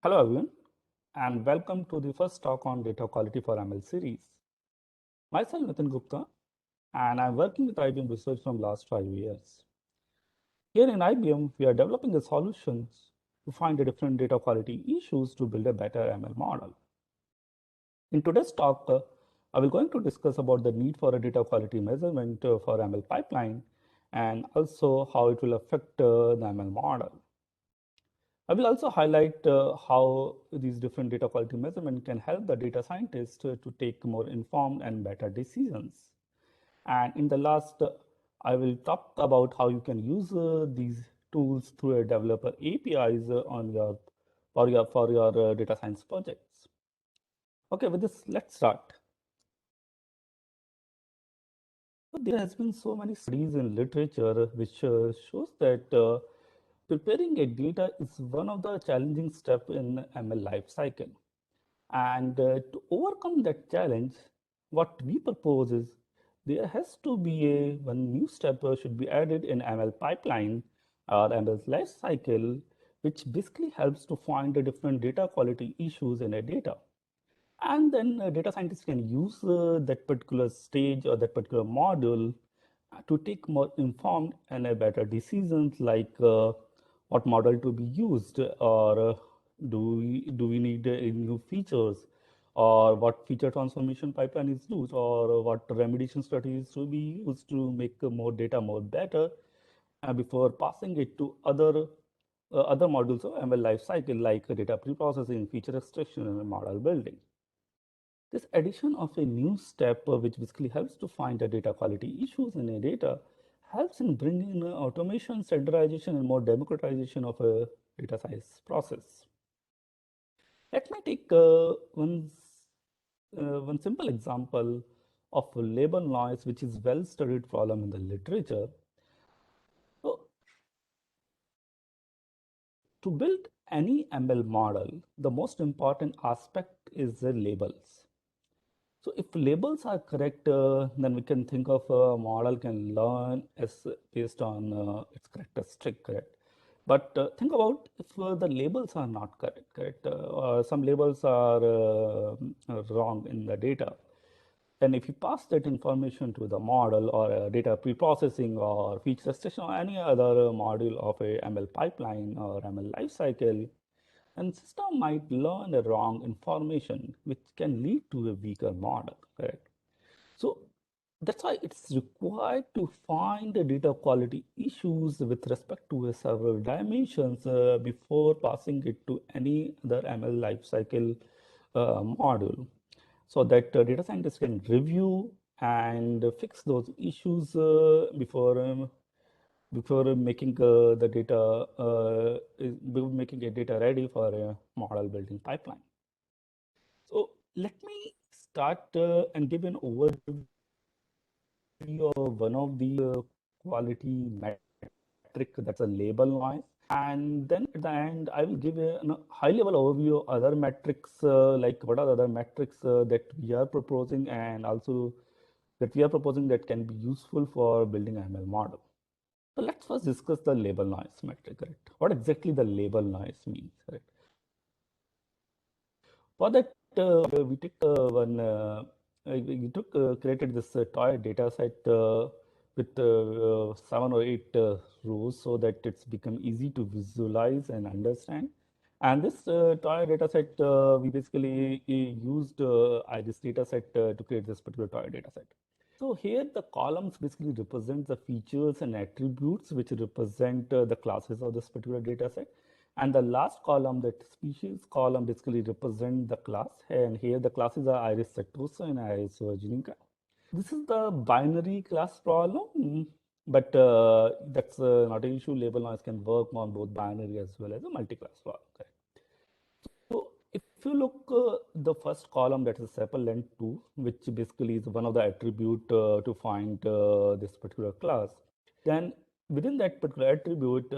Hello everyone, and welcome to the first talk on data quality for ML series. Myself Nitin Gupta, and I'm working with IBM Research from last 5 years. Here in IBM, we are developing the solutions to find the different data quality issues to build a better ML model. In today's talk, I will going to discuss about the need for a data quality measurement for ML pipeline, and also how it will affect the ML model. I will also highlight how these different data quality measurement can help the data scientists to take more informed and better decisions. And in the last, I will talk about how you can use these tools through a developer APIs on your for your data science projects. Okay, with this, let's start. So there has been so many studies in literature which shows that preparing a data is one of the challenging steps in ML life cycle. And to overcome that challenge, what we propose is there has to be one new step should be added in ML pipeline or ML life cycle, which basically helps to find the different data quality issues in a data. And then data scientists can use that particular stage or that particular module to take more informed and a better decisions like what model to be used or do we need new features or what feature transformation pipeline is used or what remediation strategies to be used to make more data more better before passing it to other modules of ML lifecycle like data preprocessing, feature extraction, and model building. This addition of a new step, which basically helps to find the data quality issues in a data, helps in bringing automation, standardization, and more democratization of a data science process. Let me take one simple example of a label noise, which is well-studied problem in the literature. So, to build any ML model, the most important aspect is the labels. So if labels are correct, then we can think of a model can learn as based on its characteristic, correct? But think about if the labels are not correct, or some labels are wrong in the data. Then if you pass that information to the model or data preprocessing or feature extraction or any other module of a ML pipeline or ML lifecycle, and system might learn the wrong information, which can lead to a weaker model, correct? So that's why it's required to find the data quality issues with respect to several dimensions before passing it to any other ML lifecycle module, so that data scientists can review and fix those issues before making the data making a data ready for a model building pipeline. So let me start and give an overview of one of the quality metric, that's a label noise. And then at the end, I will give a high level overview of other metrics, like what are the other metrics that we are proposing and also that can be useful for building an ML model. So let's first discuss the label noise metric, correct? What exactly the label noise means, correct? For that, we took one, we took created this toy data set with 7 or 8 rows so that it's become easy to visualize and understand. And this toy data set, we basically used IRIS data set to create this particular toy data set. So here the columns basically represent the features and attributes which represent the classes of this particular data set. And the last column, that species column, basically represent the class. And here the classes are Iris setosa and Iris virginica. This is the binary class problem, but that's not an issue. Label noise can work on both binary as well as a multi-class problem. Okay. So if you look the first column, that is sepal length 2, which basically is one of the attribute to find this particular class. Then within that particular attribute,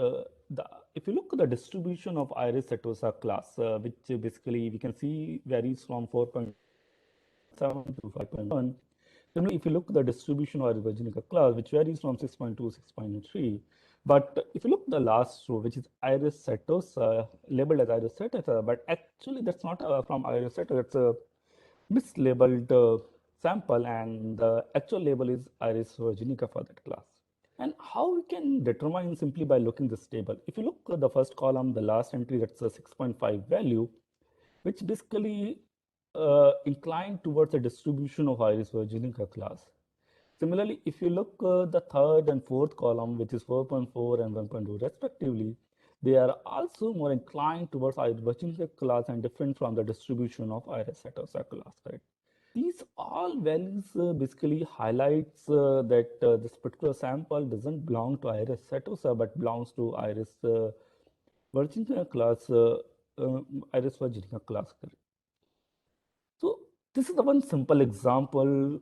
if you look at the distribution of Iris setosa class, which basically we can see varies from 4.7 to 5.1. Similarly, if you look at the distribution of Iris virginica class, which varies from 6.2 to 6.3, But if you look at the last row, which is Iris setosa, labeled as Iris setosa, but actually that's not from Iris setosa, it's a mislabeled sample, and the actual label is Iris virginica for that class. And how we can determine simply by looking this table. If you look at the first column, the last entry, that's a 6.5 value, which basically inclined towards a distribution of Iris virginica class. Similarly, if you look the third and fourth column, which is 4.4 and 1.2 respectively, they are also more inclined towards Iris virginica class and different from the distribution of Iris setosa class, right? These all values basically highlights that this particular sample doesn't belong to Iris setosa but belongs to Iris virginica class, uh, Iris virginica class. So this is the one simple example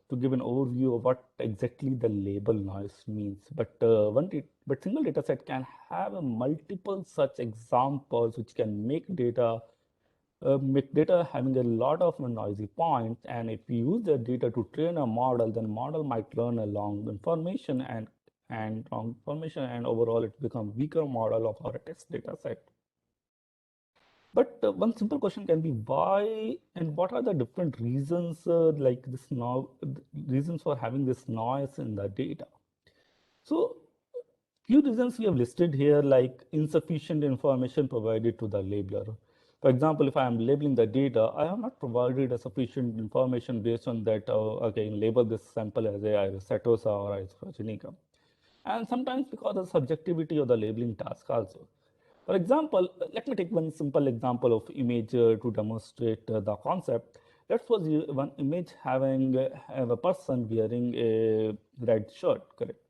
to give an overview of what exactly the label noise means. But single data set can have a multiple such examples which can make data having a lot of noisy points, and if you use the data to train a model, then model might learn a long information and wrong information, and overall it becomes weaker model of our test data set. But one simple question can be why and what are the different reasons like this now reasons for having this noise in the data. So few reasons we have listed here, like insufficient information provided to the labeler. For example, if I am labeling the data, I have not provided a sufficient information based on that, okay, label this sample as a Iris setosa or Iris virginica. And sometimes because of subjectivity of the labeling task also. For example, let me take one simple example of image to demonstrate the concept. Let's suppose one image have a person wearing a red shirt, correct?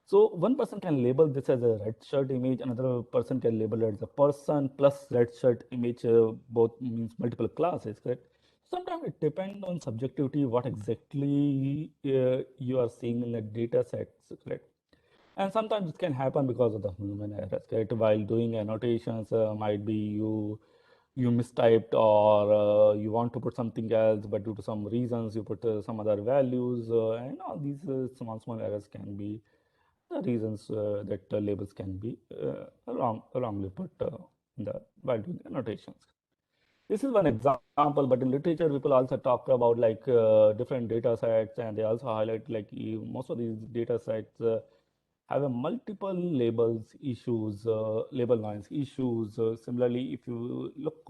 So one person can label this as a red shirt image, another person can label it as a person plus red shirt image, both means multiple classes, correct? Sometimes it depends on subjectivity, what exactly you are seeing in the data sets, correct? And sometimes it can happen because of the human errors, correct? While doing annotations, might be you mistyped or you want to put something else, but due to some reasons you put some other values, and all these small errors can be the reasons that labels can be wrongly put while doing annotations. This is one example, but in literature, people also talk about like different data sets, and they also highlight like most of these data sets have a multiple labels issues, label noise issues. Similarly, if you look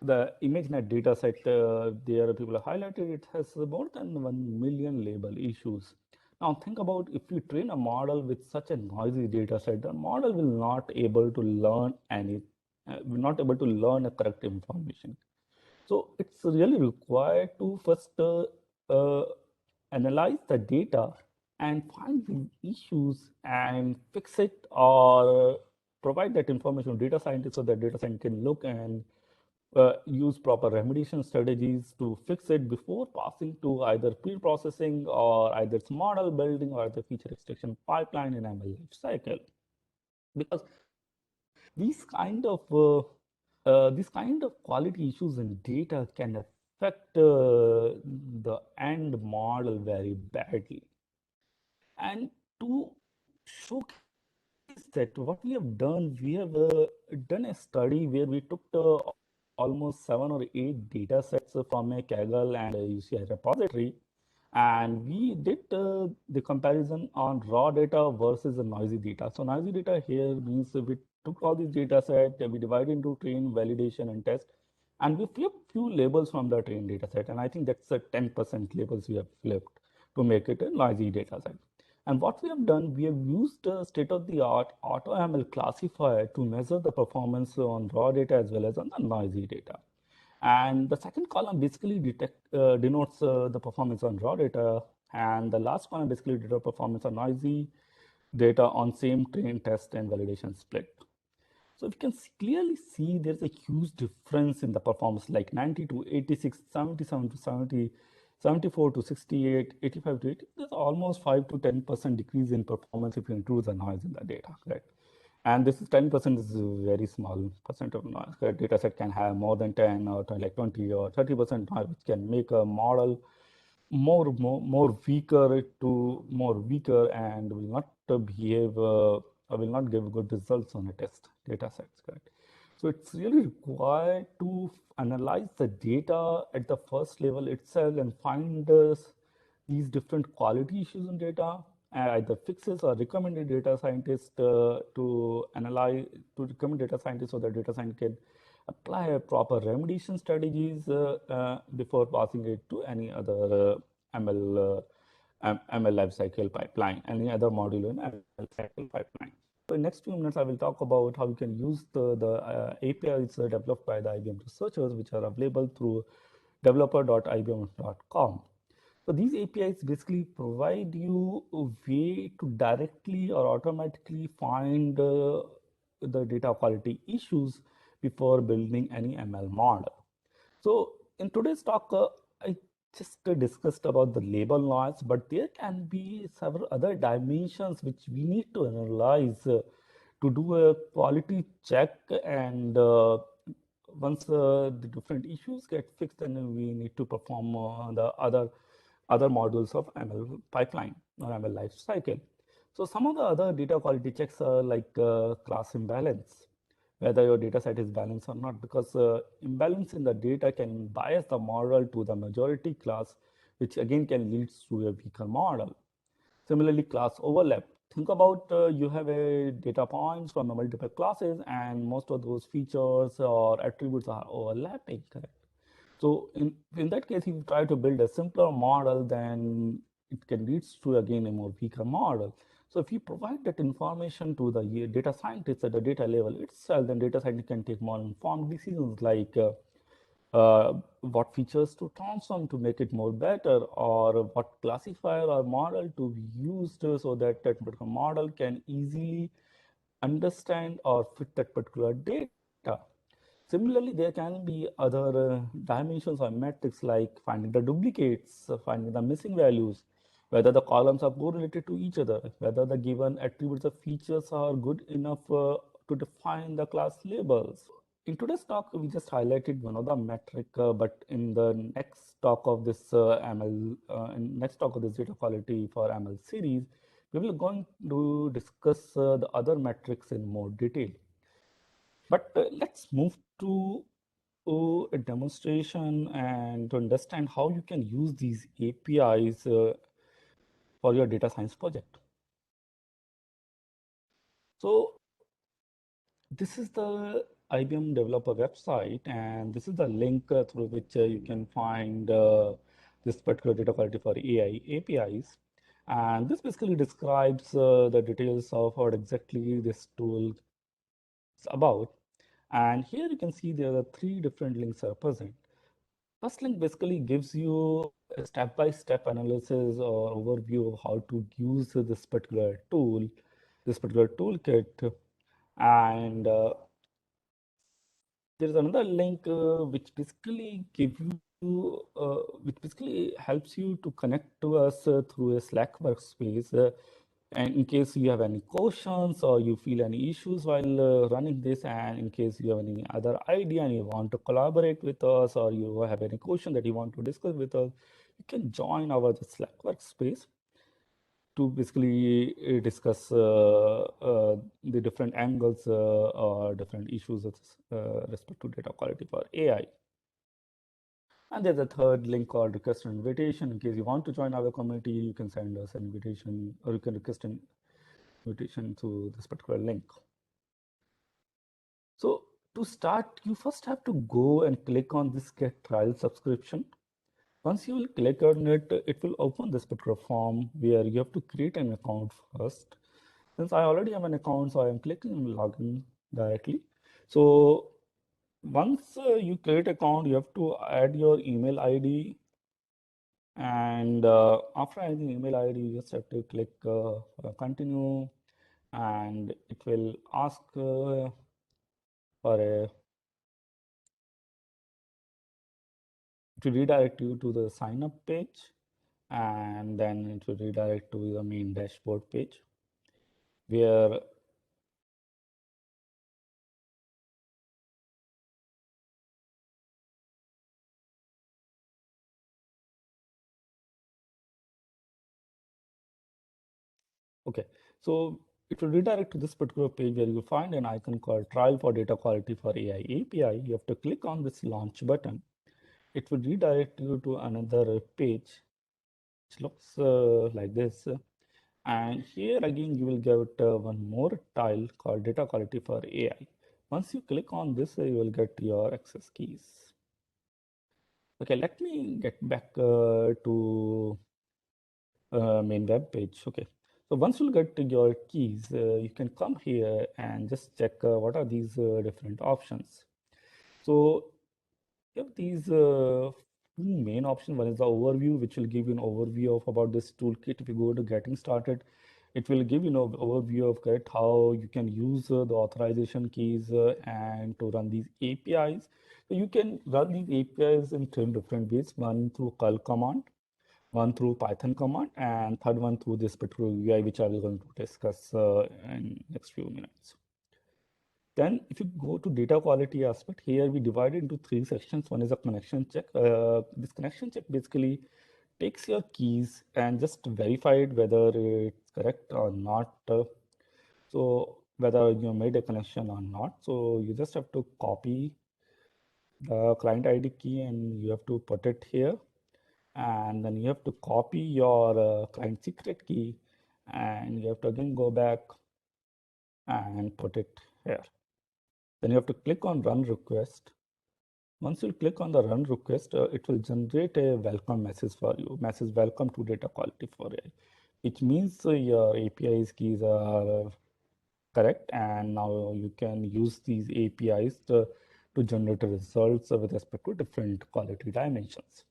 the ImageNet data set, there people have highlighted it has more than 1 million label issues. Now think about if you train a model with such a noisy data set, the model will not able to learn will not able to learn a correct information. So it's really required to first uh, analyze the data and find the issues and fix it, or provide that information to data scientists so that data scientist can look and use proper remediation strategies to fix it before passing to either pre-processing or either it's model building or the feature extraction pipeline in ML life cycle. Because these kind of quality issues in data can affect the end model very badly. And to showcase that, what we have done, we have done a study where we took almost 7 or 8 data sets from a Kaggle and a UCI repository, and we did the comparison on raw data versus the noisy data. So noisy data here means we took all these data set, we divided into train, validation, and test, and we flipped few labels from the train data set. And I think that's a 10% labels we have flipped to make it a noisy data set. And what we have done, we have used a state-of-the-art AutoML classifier to measure the performance on raw data as well as on the noisy data. And the second column basically denotes the performance on raw data, and the last column basically denotes performance on noisy data on same train, test, and validation split. So we can clearly see there's a huge difference in the performance, like 90 to 86, 77 to 70, 74 to 68, 85 to 80. There's almost 5 to 10% decrease in performance if you include the noise in the data, correct? And this is 10% is a very small percent of noise. Correct? Data set can have more than 10 or like 20 or 30% noise, which can make a model more weaker to more weaker and will not behave will not give good results on a test data sets, correct? So it's really required to analyze the data at the first level itself and find these different quality issues in data, either fixes or recommended data scientists to analyze, to recommend data scientists so that data science can apply a proper remediation strategies before passing it to any other ML ML lifecycle pipeline, any other module in ML lifecycle pipeline. So in next few minutes, I will talk about how you can use the APIs developed by the IBM researchers, which are available through developer.ibm.com. So these APIs basically provide you a way to directly or automatically find the data quality issues before building any ML model. So in today's talk, I just discussed about the label noise, but there can be several other dimensions which we need to analyze to do a quality check. And once the different issues get fixed, then we need to perform the other modules of ML pipeline or ML life cycle. So some of the other data quality checks are like class imbalance, whether your data set is balanced or not, because imbalance in the data can bias the model to the majority class, which again can lead to a weaker model. Similarly, class overlap. Think about you have a data points from multiple classes and most of those features or attributes are overlapping, correct? So in that case, if you try to build a simpler model, then it can lead to again a more weaker model. So if you provide that information to the data scientists at the data level itself, then data scientists can take more informed decisions like what features to transform to make it more better, or what classifier or model to be used so that that particular model can easily understand or fit that particular data. Similarly, there can be other dimensions or metrics like finding the duplicates, finding the missing values, whether the columns are correlated to each other, whether the given attributes or features are good enough to define the class labels. In today's talk, we just highlighted one of the metric, but in the next talk of this next talk of this data quality for ML series, we will going to discuss the other metrics in more detail. But let's move to a demonstration and to understand how you can use these APIs for your data science project. So this is the IBM developer website, and this is the link through which you can find this particular data quality for AI APIs. And this basically describes the details of what exactly this tool is about. And here you can see there are three different links are present. First link basically gives you a step-by-step analysis or overview of how to use this particular tool, this particular toolkit. And there is another link which basically which basically helps you to connect to us through a Slack workspace. And in case you have any questions or you feel any issues while running this, and in case you have any other idea and you want to collaborate with us, or you have any question that you want to discuss with us, you can join our Slack workspace to basically discuss the different angles or different issues with respect to data quality for AI. And there's a third link called request an invitation. In case you want to join our community, you can send us an invitation, or you can request an invitation to this particular link. So to start, you first have to go and click on this get trial subscription. Once you will click on it, it will open this particular form where you have to create an account first. Since I already have an account, so I am clicking on login directly. So once you create account, you have to add your email ID. And after adding email ID, you just have to click continue, and it will ask for a to redirect you to the sign up page, and then it will redirect to the main dashboard page where Okay, so it will redirect to this particular page where you find an icon called Trial for Data Quality for AI API. You have to click on this launch button. It will redirect you to another page which looks like this. And here again, you will get one more tile called Data Quality for AI. Once you click on this, you will get your access keys. Okay, let me get back to main web page. Okay, so once you get to your keys, you can come here and just check what are these different options. So you have these two main options. One is the overview, which will give you an overview of about this toolkit. If you go to getting started, it will give you an overview of correct how you can use the authorization keys and to run these APIs. So you can run these APIs in three different ways. One through curl command, one through Python command, and third one through this particular UI, which I will going to discuss in next few minutes. Then if you go to data quality aspect, here we divide it into three sections. One is a connection check. This connection check basically takes your keys and just verify it whether it's correct or not. So whether you made a connection or not. So you just have to copy the client ID key and you have to put it here. And then you have to copy your client secret key and you have to again go back and put it here. Then you have to click on run request. Once you click on the run request, it will generate a welcome message for you. Message welcome to data quality for AI, which means your APIs keys are correct, and now you can use these APIs to generate results with respect to different quality dimensions.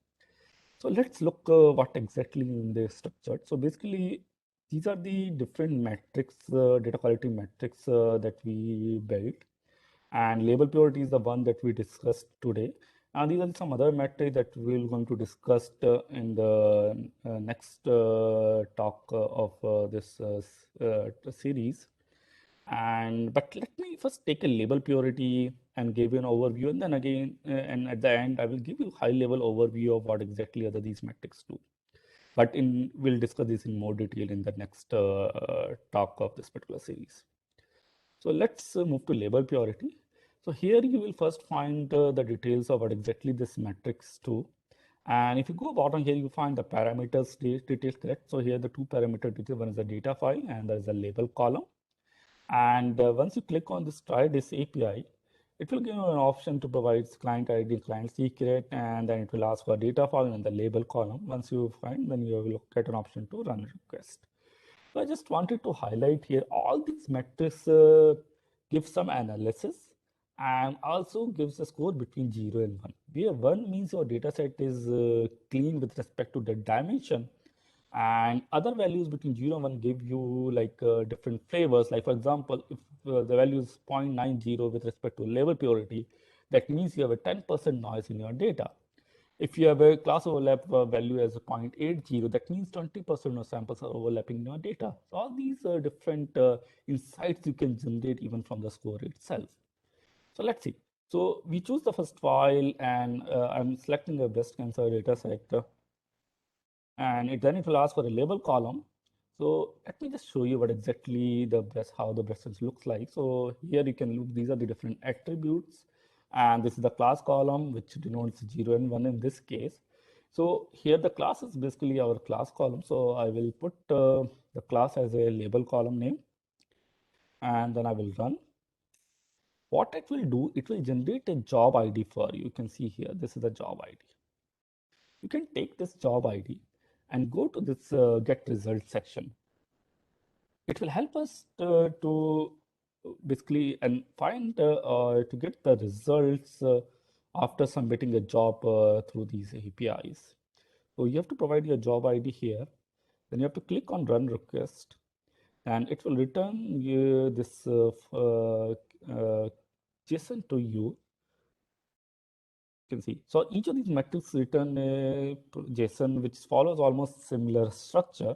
So let's look what exactly in the structured. So basically, these are the different metrics, data quality metrics that we built. And label purity is the one that we discussed today. And these are some other metrics that we're going to discuss in the next talk of this series. And but let me first take a label purity and give you an overview, and then again, and at the end, I will give you high level overview of what exactly are these metrics do. But we'll discuss this in more detail in the next talk of this particular series. So let's move to label purity. So here you will first find the details of what exactly this metrics do. And if you go bottom here, you find the parameters details correct. So here the two parameter details, one is the data file and there is a label column. And once you click on this try this API, it will give you an option to provide client ID, client secret, and then it will ask for data file and the label column. Once you find, then you will get an option to run request. So I just wanted to highlight here all these metrics give some analysis and also gives a score between 0 and 1. Where 1 means your data set is clean with respect to the dimension, and other values between 0 and 1 give you like different flavors. Like for example, if the value is 0.90 with respect to label purity, that means you have a 10% noise in your data. If you have a class overlap value as a 0.80, that means 20% of samples are overlapping in your data. So all these are different insights you can generate even from the score itself. So let's see. So we choose the first file and I'm selecting a breast cancer data set and then it will ask for a label column. So let me just show you what exactly how the breast looks like. So here you can look, these are the different attributes. And this is the class column, which denotes 0 and 1 in this case. So here the class is basically our class column. So I will put the class as a label column name, and then I will run. What it will do, it will generate a job ID for you. You can see here, this is the job ID. You can take this job ID and go to this get results section. It will help us to basically and find to get the results after submitting a job through these APIs. So you have to provide your job ID here. Then you have to click on run request and it will return you this JSON to you. You can see. So each of these metrics return a JSON which follows almost similar structure.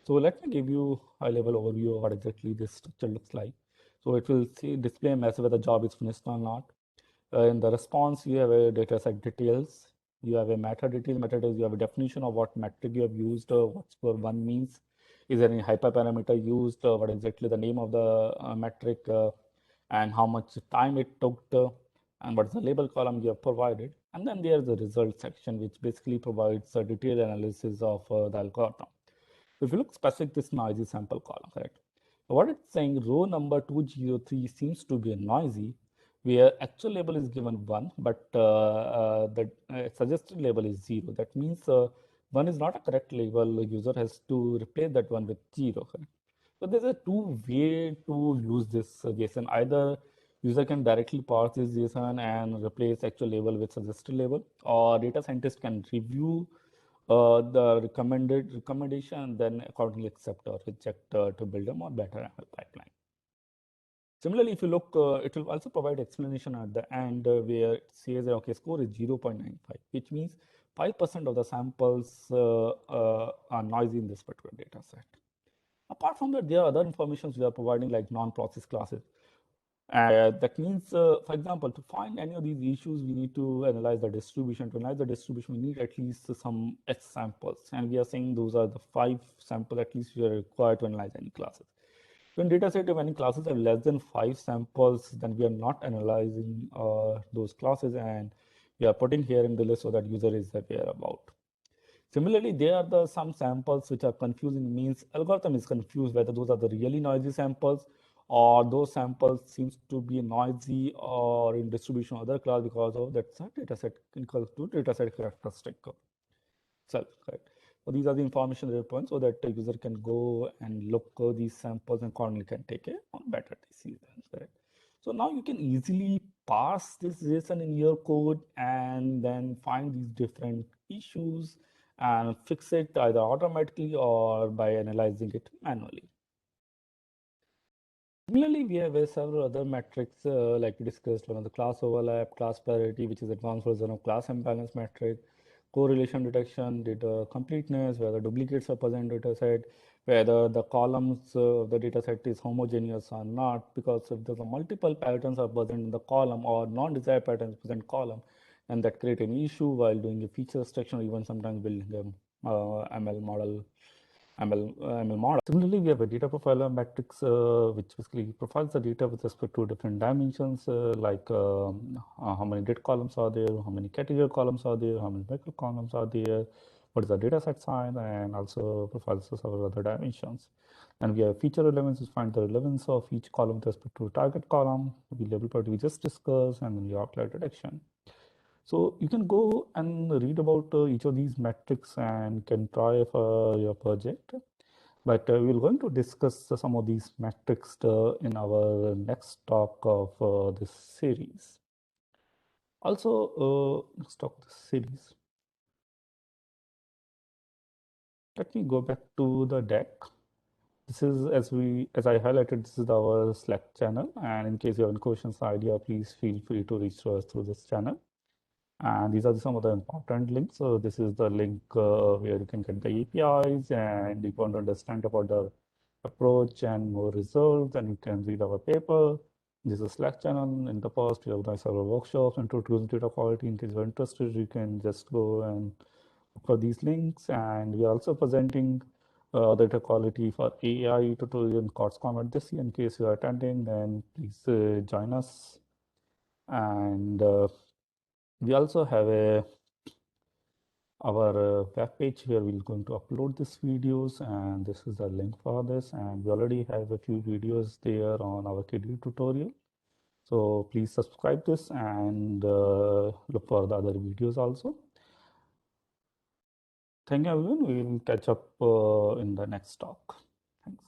So let me give you a high-level overview of what exactly this structure looks like. So it will display a message whether the job is finished or not. In the response, you have a data set details. You have a meta detail. Meta details, you have a definition of what metric you have used, what score 1 means. Is there any hyperparameter used? What exactly the name of the metric and how much time it took, and what's the label column you have provided. And then there's the result section, which basically provides a detailed analysis of the algorithm. So if you look specific, this noisy sample column, correct? What it's saying, row number 203 seems to be noisy, where actual label is given 1, but the suggested label is 0. That means 1 is not a correct label. The user has to replace that 1 with 0. Correct? So there's a two-way to use this JSON. Either user can directly parse this JSON and replace actual label with suggested label, or data scientist can review the recommendation and then accordingly accept or reject to build a more better ML pipeline. Similarly, if you look, it will also provide explanation at the end where it says that, okay, score is 0.95, which means 5% of the samples are noisy in this particular data set. Apart from that, there are other informations we are providing like non-process classes. That means, for example, to find any of these issues, we need to analyze the distribution. To analyze the distribution, we need at least some X samples. And we are saying those are the 5 samples at least we are required to analyze any classes. So in data set, if any classes have less than 5 samples, then we are not analyzing those classes, and we are putting here in the list so that user is aware about. Similarly, there are some samples which are confusing, means algorithm is confused whether those are the really noisy samples or those samples seems to be noisy or in distribution of other class because of that data set equals to data set characteristic itself, correct? So these are the information points so that the user can go and look these samples and accordingly can take a better decision, correct? So now you can easily parse this JSON in your code and then find these different issues and fix it either automatically or by analyzing it manually. Similarly, we have several other metrics like we discussed, one of the class overlap, class parity, which is advanced version of class imbalance metric, correlation detection, data completeness, whether duplicates are present in data set, whether the columns of the data set is homogeneous or not, because if there's a multiple patterns are present in the column or non-desired patterns present column, and that create an issue while doing a feature extraction or even sometimes building a ML model. ML model. Similarly, we have a data profiler matrix, which basically profiles the data with respect to different dimensions, like how many date columns are there, how many category columns are there, how many vector columns are there, what is the data set size, and also profiles several other dimensions. And we have feature relevance, which find the relevance of each column with respect to target column, we label part we just discussed, and then we outlier detection. So you can go and read about each of these metrics and can try for your project. But we're going to discuss some of these metrics in our next talk of this series. Also, let's talk this series. Let me go back to the deck. This is as I highlighted, this is our Slack channel. And in case you have any questions or idea, please feel free to reach to us through this channel. And these are some of the important links. So this is the link where you can get the APIs, and if you want to understand about the approach and more results, and you can read our paper. This is a Slack channel. In the past, we have done several workshops introducing data quality. In case you're interested, you can just go and look for these links. And we are also presenting data quality for AI tutorial in COTSCOM this year. In case you are attending, then please join us. And we also have our web page where we're going to upload these videos, and this is the link for this. And we already have a few videos there on our KD tutorial. So please subscribe this and look for the other videos also. Thank you everyone. We will catch up in the next talk. Thanks.